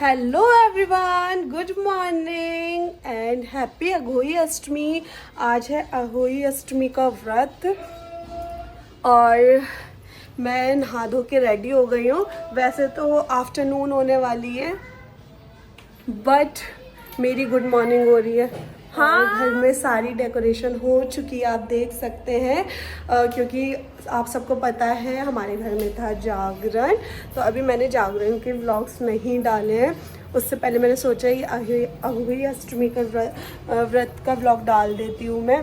Hello everyone, good morning and happy Ahoi Ashtami. आज है अघोई अष्टमी का व्रत और मैं नहा धो के रेडी हो गई हूँ। वैसे तो आफ्टरनून होने वाली है बट मेरी गुड मॉर्निंग हो रही है। हाँ, घर में सारी डेकोरेशन हो चुकी है, आप देख सकते हैं। क्योंकि आप सबको पता है हमारे घर में था जागरण, तो अभी मैंने जागरण के व्लॉग्स नहीं डाले हैं। उससे पहले मैंने सोचा ही अघोई अष्टमी का व्रत का व्लॉग डाल देती हूँ मैं।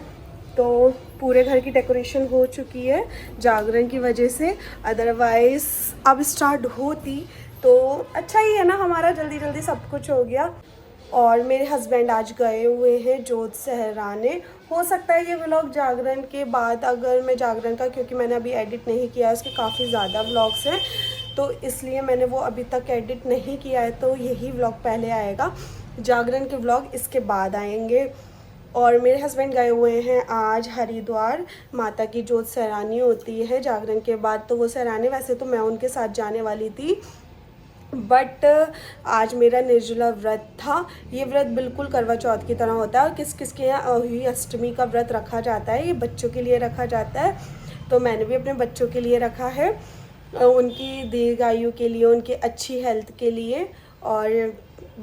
तो पूरे घर की डेकोरेशन हो चुकी है जागरण की वजह से, अदरवाइज़ अब स्टार्ट होती तो अच्छा ही है ना, हमारा जल्दी जल्दी सब कुछ हो गया। और मेरे हस्बैंड आज गए हुए हैं जोत सहराने। हो सकता है ये व्लॉग जागरण के बाद, अगर मैं जागरण का, क्योंकि मैंने अभी एडिट नहीं किया है, उसके काफ़ी ज़्यादा व्लॉग्स हैं तो इसलिए मैंने वो अभी तक एडिट नहीं किया है, तो यही व्लॉग पहले आएगा, जागरण के व्लॉग इसके बाद आएंगे। और मेरे हस्बैंड गए हुए हैं आज हरिद्वार, माता की जोत सहरानी होती है जागरण के बाद, तो वो सहराने, वैसे तो मैं उनके साथ जाने वाली थी बट आज मेरा निर्जला व्रत था। ये व्रत बिल्कुल करवा चौथ की तरह होता है। किस किस के यहाँ अघोई अष्टमी का व्रत रखा जाता है, ये बच्चों के लिए रखा जाता है, तो मैंने भी अपने बच्चों के लिए रखा है, उनकी दीर्घायु के लिए, उनकी अच्छी हेल्थ के लिए और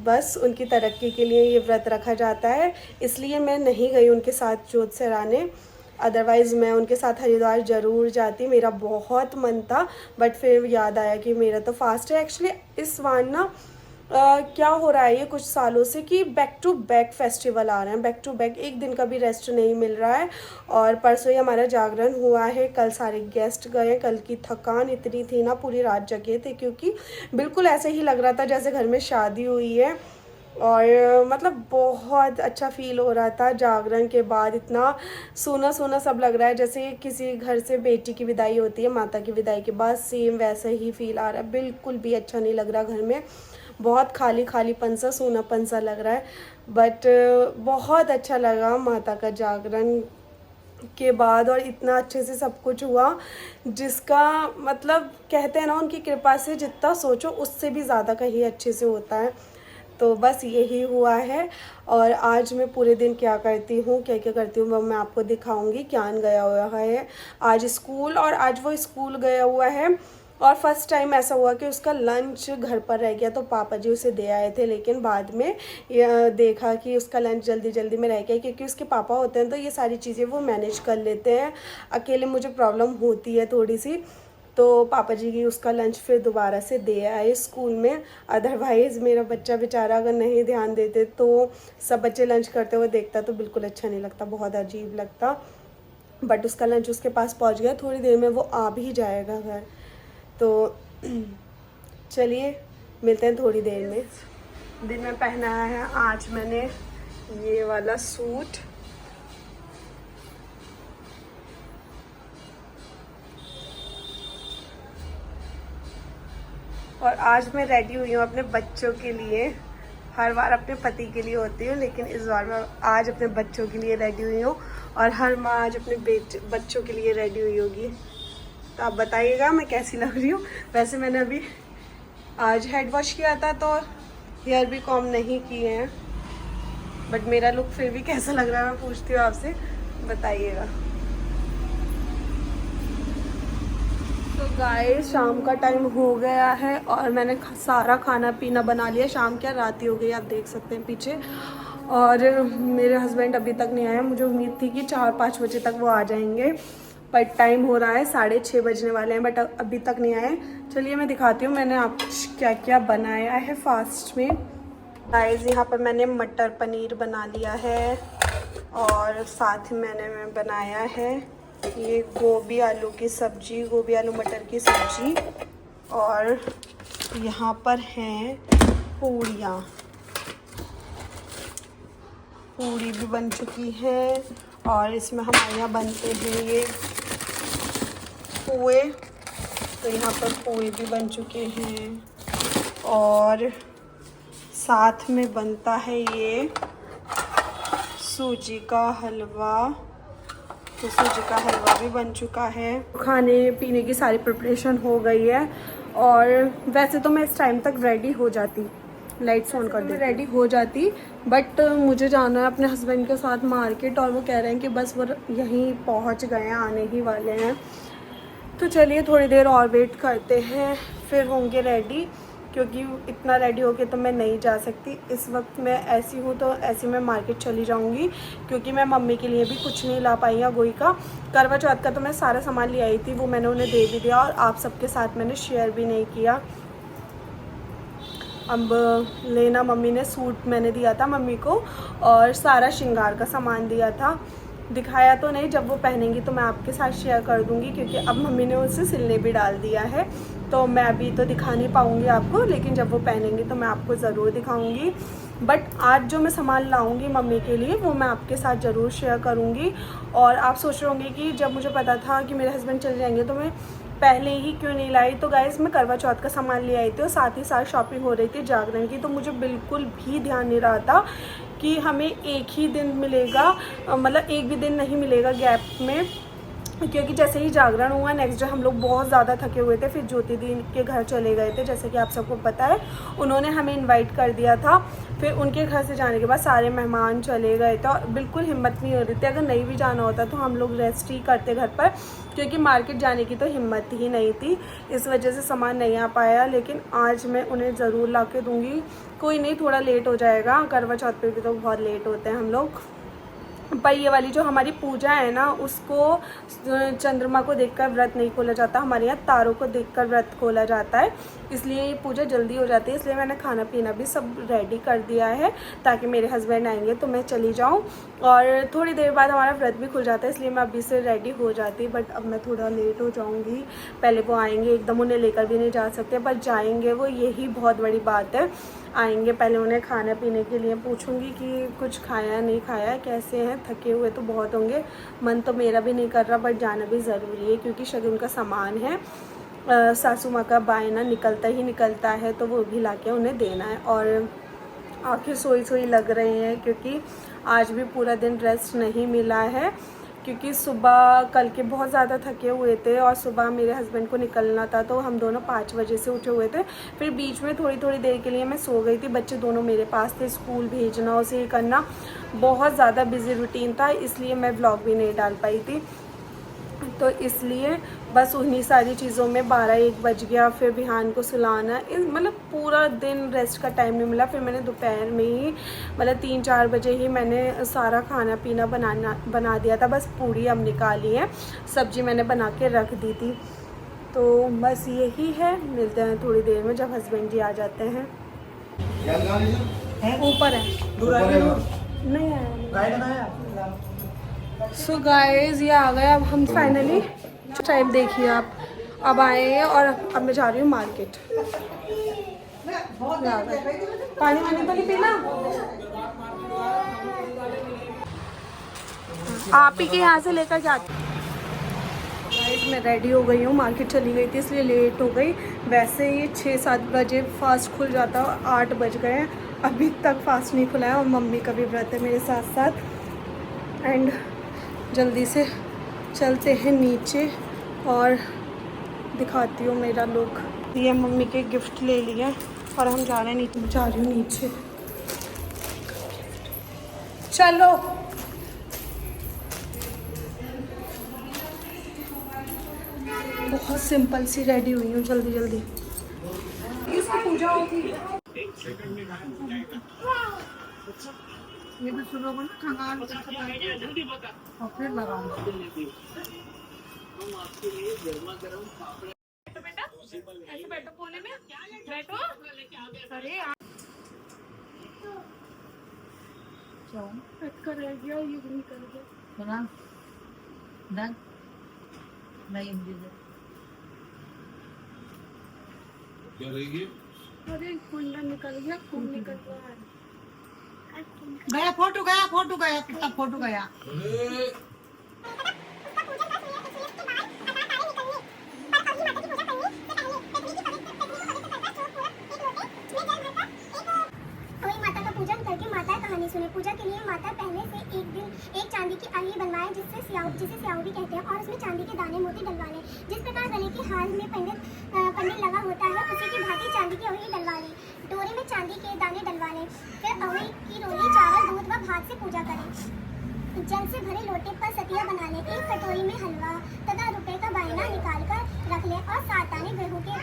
बस उनकी तरक्की के लिए ये व्रत रखा जाता है। इसलिए मैं नहीं गई उनके साथ जोत सहराने, अदरवाइज़ मैं उनके साथ हरिद्वार ज़रूर जाती, मेरा बहुत मन था। बट फिर याद आया कि मेरा तो फास्ट है। एक्चुअली इस बार ना क्या हो रहा है ये कुछ सालों से कि बैक टू बैक फेस्टिवल आ रहे हैं, बैक टू बैक, एक दिन का भी रेस्ट नहीं मिल रहा है। और परसों ही हमारा जागरण हुआ है, कल सारे गेस्ट गए, कल की थकान इतनी थी ना, पूरी रात जगे थे, क्योंकि बिल्कुल ऐसे ही लग रहा था जैसे घर में शादी हुई है। और मतलब बहुत अच्छा फील हो रहा था जागरण के बाद, इतना सोना सोना सब लग रहा है, जैसे किसी घर से बेटी की विदाई होती है माता की विदाई के बाद, सेम वैसा ही फील आ रहा है। बिल्कुल भी अच्छा नहीं लग रहा घर में, बहुत खाली खालीपन सा, सोनापन सा लग रहा है। बट बहुत अच्छा लगा माता का जागरण के बाद, और इतना अच्छे से सब कुछ हुआ जिसका मतलब कहते हैं ना, उनकी कृपा से जितना सोचो उससे भी ज़्यादा कहीं अच्छे से होता है। तो बस यही हुआ है। और आज मैं पूरे दिन क्या करती हूँ, क्या क्या करती हूँ, वो मैं आपको दिखाऊंगी। क्यान गया हुआ है आज स्कूल, और आज वो स्कूल गया हुआ है और फर्स्ट टाइम ऐसा हुआ कि उसका लंच घर पर रह गया, तो पापा जी उसे दे आए थे, लेकिन बाद में देखा कि उसका लंच जल्दी जल्दी में रह गया, क्योंकि उसके पापा होते हैं तो ये सारी चीज़ें वो मैनेज कर लेते हैं, अकेले मुझे प्रॉब्लम होती है थोड़ी सी। तो पापा जी की उसका लंच फिर दोबारा से दे आए स्कूल में। अदरवाइज़ मेरा बच्चा बेचारा अगर नहीं ध्यान देते तो, सब बच्चे लंच करते हुए देखता तो बिल्कुल अच्छा नहीं लगता, बहुत अजीब लगता। बट उसका लंच उसके पास पहुंच गया, थोड़ी देर में वो आ भी जाएगा घर। तो चलिए मिलते हैं थोड़ी देर में। दिन में पहनाया है आज मैंने ये वाला सूट, और आज मैं रेडी हुई हूँ अपने बच्चों के लिए। हर बार अपने पति के लिए होती हूँ, लेकिन इस बार मैं आज अपने बच्चों के लिए रेडी हुई हूँ, और हर माँ आज अपने बच्चों के लिए रेडी हुई होगी। तो आप बताइएगा मैं कैसी लग रही हूँ। वैसे मैंने अभी आज हेड वॉश किया था तो हेयर भी कॉम नहीं किए हैं, बट मेरा लुक फिर भी कैसा लग रहा है मैं पूछती हूँ आपसे, बताइएगा। तो गाइस शाम का टाइम हो गया है और मैंने सारा खाना पीना बना लिया। शाम क्या, रात ही हो गई, आप देख सकते हैं पीछे। और मेरे हस्बैंड अभी तक नहीं आए, मुझे उम्मीद थी कि 4-5 बजे तक वो आ जाएंगे, बट टाइम हो रहा है 6:30 बजने वाले हैं, बट अभी तक नहीं आए। चलिए मैं दिखाती हूँ मैंने आप क्या क्या बनाया है फास्ट में। गाइस यहाँ पर मैंने मटर पनीर बना लिया है, और साथ ही मैंने बनाया है ये गोभी आलू की सब्जी, गोभी आलू मटर की सब्जी, और यहाँ पर हैं पूड़ियाँ, पूड़ी भी बन चुकी है। और इसमें हमारे यहाँ बनते हैं ये पुए, तो यहाँ पर पुए भी बन चुके हैं, और साथ में बनता है ये सूजी का हलवा, तो सूजी का हलवा भी बन चुका है। खाने पीने की सारी प्रिपरेशन हो गई है, और वैसे तो मैं इस टाइम तक रेडी हो जाती, लाइट्स ऑन कर दो। रेडी हो जाती बट मुझे जाना है अपने हस्बैंड के साथ मार्केट और वो कह रहे हैं कि बस वो यहीं पहुंच गए हैं, आने ही वाले हैं। तो चलिए थोड़ी देर और वेट करते हैं, फिर होंगे रेडी, क्योंकि इतना रेडी होके तो मैं नहीं जा सकती। इस वक्त मैं ऐसी हूँ तो ऐसी मैं मार्केट चली जाऊँगी, क्योंकि मैं मम्मी के लिए भी कुछ नहीं ला पाई अगोई का। करवा चौथ का तो मैं सारा सामान ले आई थी, वो मैंने उन्हें दे भी दिया और आप सबके साथ मैंने शेयर भी नहीं किया। अब लेना मम्मी ने सूट मैंने दिया था मम्मी को और सारा श्रृंगार का सामान दिया था, दिखाया तो नहीं, जब वो पहनेंगी तो मैं आपके साथ शेयर कर दूंगी, क्योंकि अब मम्मी ने उसे सिलने भी डाल दिया है तो मैं अभी तो दिखा नहीं पाऊँगी आपको, लेकिन जब वो पहनेंगी तो मैं आपको ज़रूर दिखाऊँगी। बट आज जो मैं सामान लाऊंगी मम्मी के लिए वो मैं आपके साथ ज़रूर शेयर करूँगी। और आप सोच रहे होंगे कि जब मुझे पता था कि मेरे हस्बैंड चले जाएंगे तो मैं पहले ही क्यों नहीं लाई। तो गाइस मैं करवा चौथ का सामान ले आई थी और साथ ही साथ शॉपिंग हो रही थी जागरण की, तो मुझे बिल्कुल भी ध्यान नहीं रहा था कि हमें एक ही दिन मिलेगा, मतलब एक भी दिन नहीं मिलेगा गैप में, क्योंकि जैसे ही जागरण हुआ नेक्स्ट डे हम लोग बहुत ज़्यादा थके हुए थे। फिर ज्योति दी के घर चले गए थे, जैसे कि आप सबको पता है, उन्होंने हमें इनवाइट कर दिया था। फिर उनके घर से जाने के बाद सारे मेहमान चले गए थे और बिल्कुल हिम्मत नहीं हो रही थी। अगर नहीं भी जाना होता तो हम लोग रेस्ट ही करते घर पर, क्योंकि मार्केट जाने की तो हिम्मत ही नहीं थी, इस वजह से सामान नहीं आ पाया। लेकिन आज मैं उन्हें ज़रूर ला के दूँगी, कोई नहीं, थोड़ा लेट हो जाएगा, करवा चौथ पे भी तो बहुत लेट होते हैं हम लोग। पर ये वाली जो हमारी पूजा है ना, उसको चंद्रमा को देखकर व्रत नहीं खोला जाता, हमारे यहाँ तारों को देखकर व्रत खोला जाता है, इसलिए ये पूजा जल्दी हो जाती है। इसलिए मैंने खाना पीना भी सब रेडी कर दिया है ताकि मेरे हस्बैंड आएंगे तो मैं चली जाऊँ, और थोड़ी देर बाद हमारा व्रत भी खुल जाता है, इसलिए मैं अभी से रेडी हो जाती। बट अब मैं थोड़ा लेट हो जाऊँगी, पहले वो आएंगे, एकदम उन्हें लेकर भी नहीं जा सकते, पर जाएंगे वो, यही बहुत बड़ी बात है। आएंगे, पहले उन्हें खाने पीने के लिए पूछूंगी कि कुछ खाया नहीं खाया, कैसे हैं, थके हुए तो बहुत होंगे। मन तो मेरा भी नहीं कर रहा, बट जाना भी ज़रूरी है क्योंकि शगुन का सामान है। सासू माँ का बायना निकलता ही निकलता है, तो वो भी लाके उन्हें देना है। और आँखें सोई सोई लग रही हैं क्योंकि आज भी पूरा दिन रेस्ट नहीं मिला है, क्योंकि सुबह कल के बहुत ज़्यादा थके हुए थे और सुबह मेरे हस्बैंड को निकलना था, तो हम दोनों 5 बजे से उठे हुए थे। फिर बीच में थोड़ी थोड़ी देर के लिए मैं सो गई थी, बच्चे दोनों मेरे पास थे, स्कूल भेजना, उसे ये करना, बहुत ज़्यादा बिजी रूटीन था, इसलिए मैं व्लॉग भी नहीं डाल पाई थी। तो इसलिए बस उन्हीं सारी चीज़ों में 12-1 बज गया। फिर बिहान को सुलाना, मतलब पूरा दिन रेस्ट का टाइम नहीं मिला। फिर मैंने दोपहर में ही, मतलब 3-4 बजे ही मैंने सारा खाना पीना बना दिया था, बस पूड़ी अब निकाली है, सब्जी मैंने बना के रख दी थी। तो बस यही है, मिलते हैं थोड़ी देर में जब हस्बैंड जी आ जाते हैं। ऊपर है, नहीं आया। सो गाइस ये आ गए, अब हम फाइनली, टाइम देखिए आप, अब आए हैं और अब मैं जा रही हूँ मार्केट। पानी वानी तो नहीं पीना, आप ही के यहाँ से लेकर जाते। गाइस मैं रेडी हो गई हूँ, मार्केट चली गई थी इसलिए लेट हो गई। वैसे ही 6-7 बजे फास्ट खुल जाता है, 8 बज गए हैं, अभी तक फास्ट नहीं खुला है, और मम्मी का भी व्रत है मेरे साथ साथ। एंड जल्दी से चलते हैं नीचे और दिखाती हूँ मेरा लुक। ये मम्मी के गिफ्ट ले लिए और हम जा रहे हैं नीचे, जा रही हूँ नीचे, चलो। बहुत सिंपल सी रेडी हुई हूँ, जल्दी जल्दी। इसकी पूजा होगी, ये भी सुनो ना, खंगाल और फिर लगाऊंगी। ऐसे बैठो कोने में, बैठो। अरे क्यों कट कर रह गया, ये भी कर गया बना डन नहीं क्या रहेगी। अरे कुंडा निकल गया, खून निकल गया, फोटो गया कितना फोटो गया। सुने पूजा के लिए माता पहले से एक चांदी की आली बनवाए, जिसे स्याऊ भी कहते हैं, और उसमें चांदी के दाने मोती डलवा लें। जिस प्रकार गले की हार में पंडित लगा होता है, उसी की भांति चांदी की ओढ़नी डलवा लें। डोरे में चांदी के दाने डलवा लें। फिर अहोई की रोली चावल दूध व भात से पूजा करें। जल से भरे लोटे पर सतिया बना लें। एक कटोरी में हलवा तथा रुपए का बायना निकाल कर रख लें और 7 दाने गेहूं के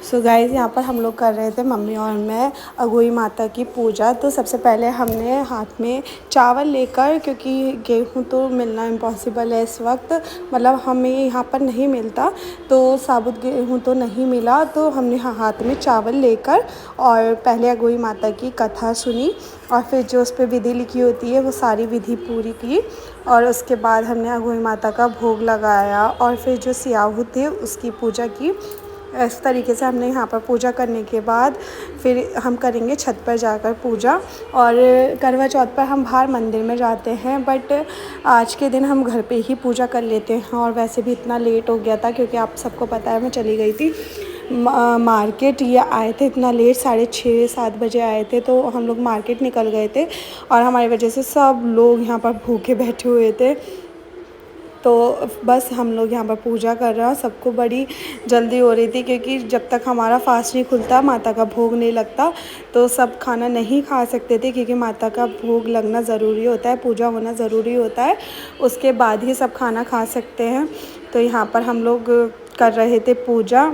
सो गाइस यहाँ पर हम लोग कर रहे थे मम्मी और मैं अघोई माता की पूजा। तो सबसे पहले हमने हाथ में चावल लेकर, क्योंकि गेहूँ तो मिलना इम्पॉसिबल है इस वक्त, मतलब हमें यहाँ पर नहीं मिलता, तो साबुत गेहूँ तो नहीं मिला, तो हमने हाथ में चावल लेकर और पहले अघोई माता की कथा सुनी और फिर जो उस पर विधि लिखी होती है वो सारी विधि पूरी की और उसके बाद हमने अघोई माता का भोग लगाया और फिर जो सियाहू थे उसकी पूजा की। इस तरीके से हमने यहाँ पर पूजा करने के बाद फिर हम करेंगे छत पर जाकर पूजा। और करवा चौथ पर हम बाहर मंदिर में जाते हैं, बट आज के दिन हम घर पे ही पूजा कर लेते हैं। और वैसे भी इतना लेट हो गया था, क्योंकि आप सबको पता है मैं चली गई थी मार्केट। ये आए थे इतना लेट, 6:30-7 बजे आए थे, तो हम लोग मार्केट निकल गए थे और हमारी वजह से सब लोग यहाँ पर भूखे बैठे हुए थे। तो बस हम लोग यहाँ पर पूजा कर रहे हैं। सबको बड़ी जल्दी हो रही थी, क्योंकि जब तक हमारा फास्ट नहीं खुलता, माता का भोग नहीं लगता, तो सब खाना नहीं खा सकते थे, क्योंकि माता का भोग लगना ज़रूरी होता है, पूजा होना ज़रूरी होता है, उसके बाद ही सब खाना खा सकते हैं। तो यहाँ पर हम लोग कर रहे थे पूजा।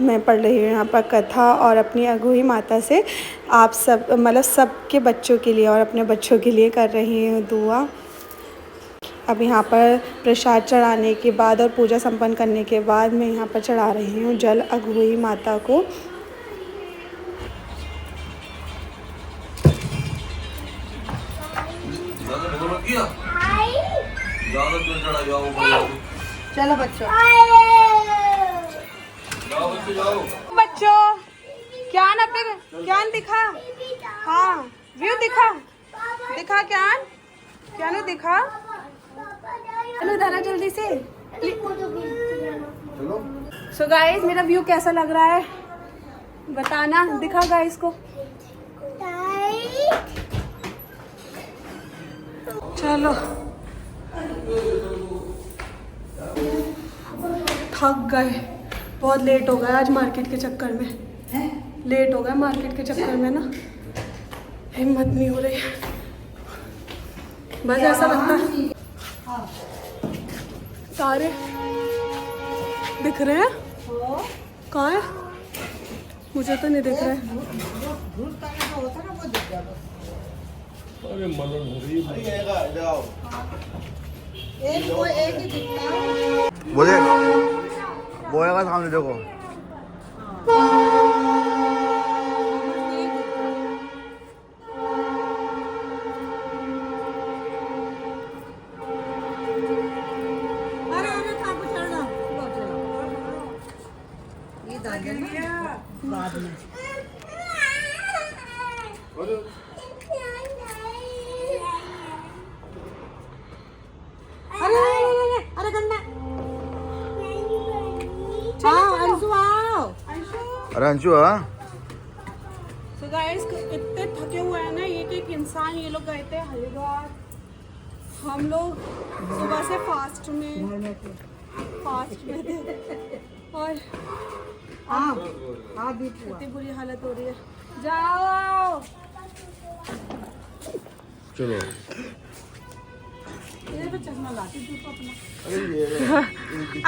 मैं पढ़ रही हूँ यहाँ पर कथा और अपनी अघोई माता से आप सब, मतलब सबके बच्चों के लिए और अपने बच्चों के लिए कर रही हूँ दुआ। अब यहाँ पर प्रसाद चढ़ाने के बाद और पूजा संपन्न करने के बाद मैं यहाँ पर चढ़ा रही हूँ जल अघोई माता को। चलो बच्चों, बच्चों ज्ञान अपने ज्ञान दिखा, हाँ व्यू दिखा, दिखा ज्ञान दिखा, चलो दाना जल्दी से। सो गाइस मेरा व्यू कैसा लग रहा है बताना, दिखा गाइस को। चलो थक गए, बहुत लेट हो गया आज मार्केट के चक्कर में। लेट हो गया मार्केट के चक्कर में ना, हिम्मत नहीं हो रही, बस ऐसा लगता है। तारे दिख रहे हैं, कहाँ है? मुझे तो नहीं दिख रहा है। अरे मलन हो रही है। एक ही दिखता है। बोले बोएगा सामने देखो। बाद में अरे गन्ना, हाँ अंशु आओ। अरे अंशु हाँ, तो गाइस इतने थके हुए हैं ना, एक इंसान। ये लोग गए थे हरिद्वार, हम लोग सुबह से फास्ट में थे और इतनी बुरी हालत हो रही है। जाओ चलो। चश्मा लाती धूप अपना।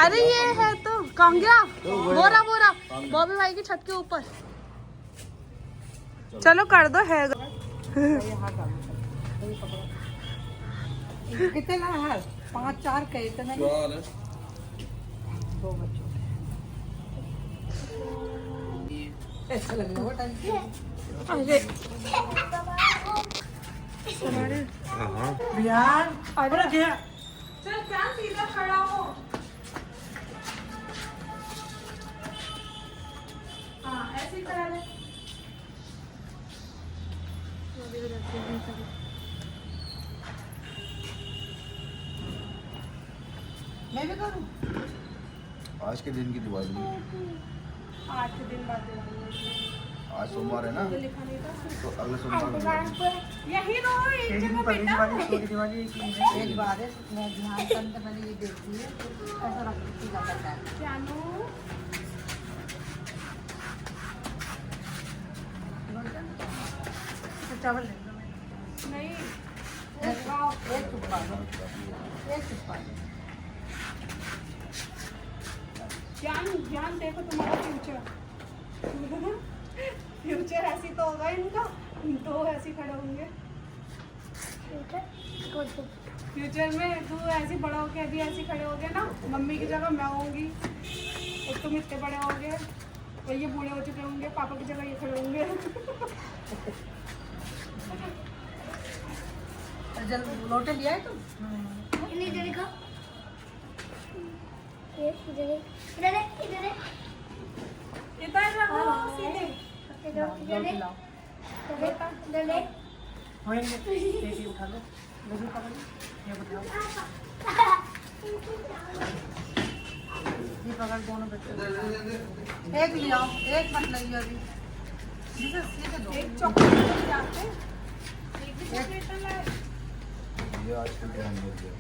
अरे ये है तो कहाँ गया? बोरा बॉबी भाई की छत के ऊपर। चलो कर दो है। कितना है? 5-4 के इतने। 2 बच्चों ऐसा लग रहा है। अरे यार अरे क्या चल क्या सीधा खड़ा हो। हाँ ऐसे ही करा ले। मैं भी करूँ? आज के दिन की दिवाली, 8 दिन बाद दिवाली। आज सोमवार है ना, तो लिखा नहीं था। तो अगले सोमवार को दिवाली। यही रहो एक जगह बेटा। एक बार है मैं ध्यान करने मैंने ये देखी है ऐसा रखती जाता है। जानू चावल ले लो मैं। नहीं एक चुप्पा दो, एक चुप्पा दो। ज्ञान देखो तुम्हारा फ्यूचर। फ्यूचर ऐसी तो होगा इनका, दो ऐसे खड़े होंगे फ्यूचर में। तू ऐसे बड़ा होके अभी ऐसे खड़े होगे ना, मम्मी की जगह मैं होंगी और तुम इतने बड़े होगे और ये बूढ़े हो चुके होंगे, पापा की जगह ये खड़े होंगे। जल लोटे लिया है तुम? इधर रहो सीधे। लोटे लाओ। होएंगे पेटी उठा लो, लड्डू पकड़ लो, ये बताओ ये पकड़ दोनों बच्चों को। एक ले आओ, एक मत लइयो अभी। सीधे दो। एक चॉकलेट ले जाते हैं, एक भी चॉकलेट ना लाए। ये आज के ध्यान हो गया।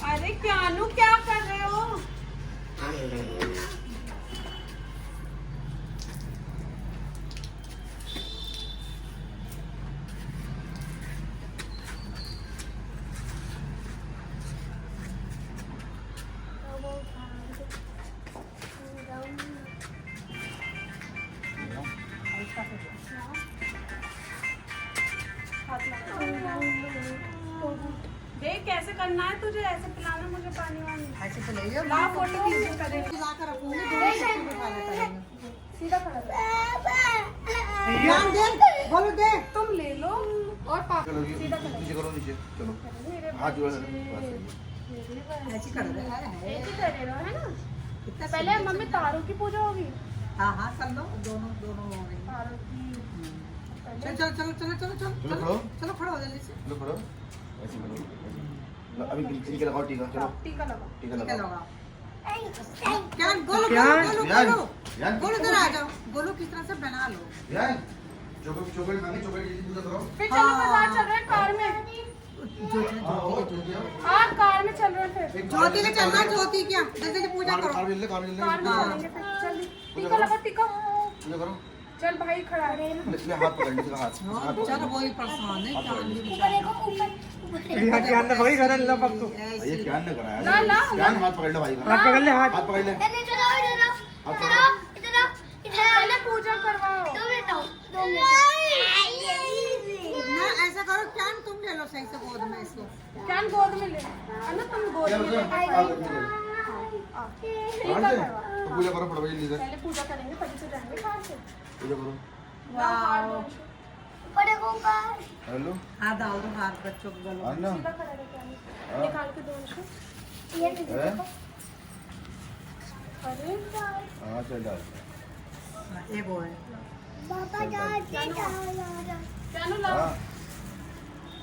अरे क्यानू क्या कर रहे हो? देख कैसे करना है तुझे, ऐसे पिलाना मुझे पानी वानी। ऐसे तो ले जाओ। ला फोटो खींच करे। ला कर रखूंगी, दोनों बच्चों को खा लेता है। सीधा खड़ा रहो। ध्यान दे, बोलो दे। तुम ले लो और पापा चलो ये सीधा खड़ा नीचे करो, नीचे चलो, मेरे हाथ जोड़ बस। ऐसे कर दे है। एक ही करे रहो है ना। कितना पहले सुंदर मम्मी तारों की पूजा होगी। हाँ हाँ कर लो, दोनों दोनों हो गई। तारों की चल चल चलो चलो चलो चलो चलो चलो खड़ो। चलो खड़ो हो जल्दी से। लो करो, ऐसे करो, ऐसे। लो, अभी टीका लगाओ, टीका चलो, टीका लगाओ। टीका ठीक है लगाओ। लगाओ। क्या गोलू यार, गोलू यार, गोलू यार। गोलू इधर आ जाओ। गोलू किस तरह से बना लो। यार चॉकलेट खानी, चॉकलेट की पूजा करो। फिर चलो बाजार चल रहे हैं कार में। हाँ और ज्योति आओ। हाँ कार में चल रहे हैं फिर। ज्योति के चलना, ज्योति क्या जल्दी से पूजा करो। कार मिल ले, कार मिल ले। कार में चलेंगे फिर। चल टीका लगा टीका। पूजा करो। चल भाई खड़ा है। इसलिए हाथ पकड़ लीजिए, हाथ हाथ चलो पकड़। वही परेशान है आप चांदी पकड़ बेचारी। यहाँ के अंदर वही घर ला पक तू ये क्या न कराया? ला, ला, क्या न हाथ पकड़ ले भाई का? हाथ पकड़ ले हाथ हाथ पकड़ ले। हाथ पकड़। पहले पूजा करवाओ। ना ऐसा करो, क्या तुम ले लो सही से गोद में इसको। क्या गोद में ले है ना, तुम गोद क्या में बोलते ले। हैं? हाथ पकड़ ले। टीका से? करवा। तो पूजा करो फटाफट जल्दी से। पहले पूजा करेंगे तभी से जाएंगे कार से। पूजा करो। वाओ। हेलो। हाथ डाल दो, हाथ बच्चों को गलो। अन्ना। सीधा खड़ा रहे क्या निकाल के दो उनको। है? अरे हाँ चल डाल। ये वो है। क्या नु लाओ। हाँ।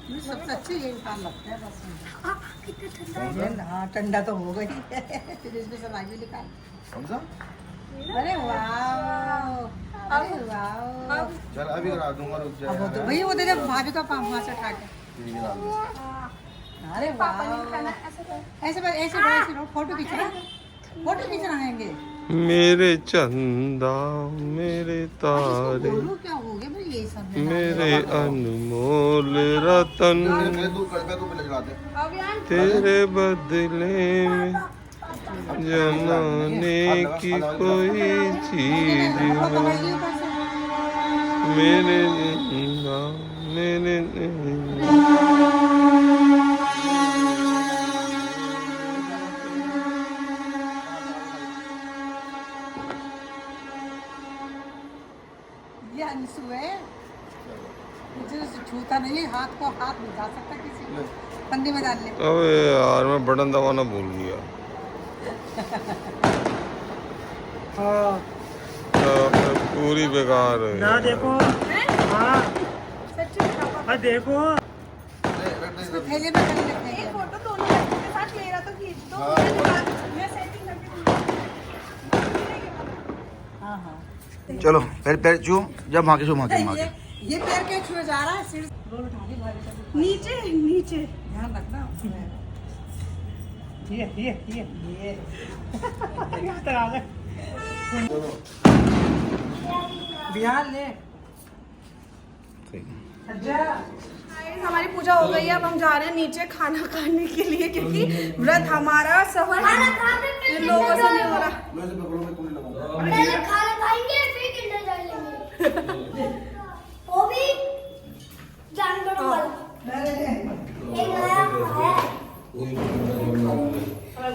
ये सबसे अच्छी यही काम लगता है बस। हाँ ठंडा तो हो गई। फिर इसमें सब आगे निकाल। कौन सा? अरे वाओ, अरे वाओ। अब चल अभी करा दूंगा, रुक जा। अब वो तो वही वो दे दे भाभी का पाँव वहाँ से उठा के। ठीक है, डाल दो। अरे पापा ने वाह, खाना ऐसे कर। ऐसे ऐसे फोटो खींचना, फोटो खींचना आएंगे। मेरे चंदा मेरे तारे गोलू क्या हो गया भाई ये सब। मेरे अनमोल रतन मेरे तू कर पे, तू पहले चला दे। अब यार तेरे बदले में जमाने की कोई चीज नहीं मेरे जिंदा मेरे छूता नहीं है, हाथ को हाथ नहीं जा सकता किसी को, पन्नी में डाल ले। अबे यार मैं बटन दबाना भूल गया। हाँ तो पूरी बेकार है। ना देखो, हाँ हाँ देखो, इसको थैले में कर लेते हैं। फोटो दोनों बच्चों के साथ मेरा तो खींच दो, मैं सेटिंग करके दूंगी। हाँ हाँ, चलो पैर पैर छू, जब माँ के छू माँ के माँ के। ये पैर के छुए जा रहा है, सिर रोल उठा के भारी कर, नीचे नीचे ध्यान रखना। ये इस तरह से बिहार ले। हमारी पूजा हो गई है। अब हम जा रहे हैं नीचे खाना खाने के लिए, क्योंकि व्रत हमारा सफल इन लोगों से नहीं हो रहा। पहले खाना खाएंगे फिर किंडर जॉय लेंगे। वो भी जानवरों वाला। एक नया है।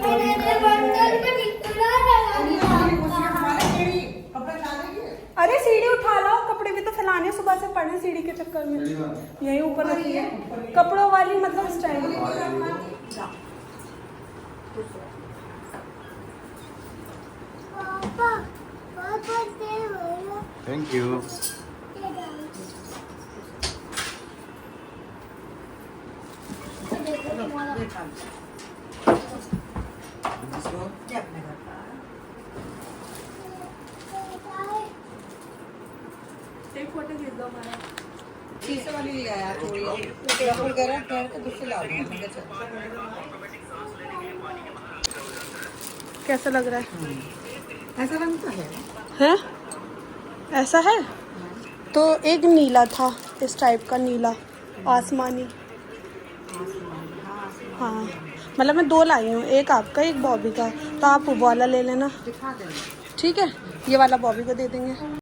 मैंने बर्तन में निकला अरे सीढ़ी उठा लो, कपड़े भी तो फैलाने, सुबह से पड़े सीढ़ी के चक्कर में। यही ऊपर रखी है कपड़ों वाली, मतलब स्टैंड। पापा पापा दे थैंक यू। अपने घर का एक फोटो खींच दो हमारा। शीशे वाली ले आया थोड़ी, रफल कर पैर को दूसरे ला दूंगा। कैसा लग रहा है? ऐसा रंग तो है। हैं? ऐसा है तो एक नीला था, इस टाइप का नीला आसमानी। हाँ मतलब मैं दो लाई हूँ, एक आपका एक बॉबी का, तो आप वो वाला ले लेना। दिखा देंगे। ठीक है, ये वाला बॉबी को दे देंगे।